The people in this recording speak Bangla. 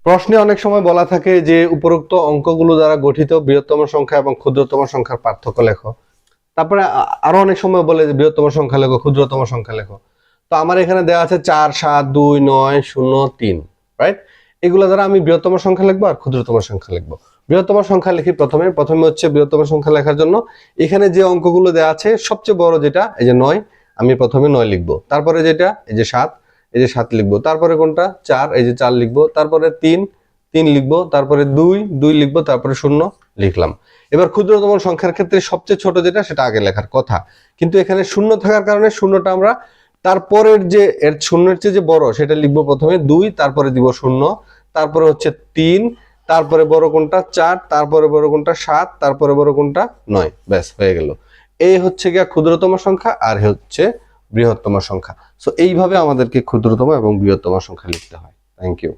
প্রশ্নে অনেক সময় বলা থাকে যে উপরোক্ত অঙ্কগুলো দ্বারা গঠিত বৃহত্তম সংখ্যা এবং ক্ষুদ্রতম সংখ্যার পার্থক্য লেখো। তারপরে আরো অনেক সময় বলে যে বৃহত্তম সংখ্যা লেখো, ক্ষুদ্রতম সংখ্যা লেখো। তো আমার এখানে দেওয়া আছে 4, 7, 2, 9, 0, 3, রাইট? এগুলো দ্বারা আমি বৃহত্তম সংখ্যা লিখবো আর ক্ষুদ্রতম সংখ্যা লিখবো। বৃহত্তম সংখ্যা লিখি প্রথমে হচ্ছে বৃহত্তম সংখ্যা লেখার জন্য এখানে যে অঙ্কগুলো দেওয়া আছে সবচেয়ে বড় যেটা এই যে 9, আমি প্রথমে 9 লিখবো। তারপরে যেটা এই যে 7, এই যে 7 লিখবো। তারপরে কোনটা 4, এই যে 4 লিখবো। তারপরে 3, 3 লিখবো। তারপরে 2, 2 লিখবো। তারপরে 0 লিখলাম। এবার ক্ষুদ্রতম সংখ্যার ক্ষেত্রে সবচেয়ে ছোট যেটা সেটা আগে লেখার কথা, কিন্তু এখানে 0 থাকার কারণে 0টা আমরা তারপরের যে এর 0-এর চেয়ে যে বড় সেটা লিখবো প্রথমে 2, তারপরে দিব 0, তারপরে হচ্ছে 3, তারপরে বড় কোনটা 4, তারপরে বড় কোনটা 7, তারপরে বড় কোনটা 9। ব্যাস হয়ে গেল। এই হচ্ছে গিয়া ক্ষুদ্রতম সংখ্যা আর হচ্ছে বৃহত্তম সংখ্যা। সো এইভাবে আমাদেরকে ক্ষুদ্রতম এবং বৃহত্তম সংখ্যা লিখতে হয়। Thank you.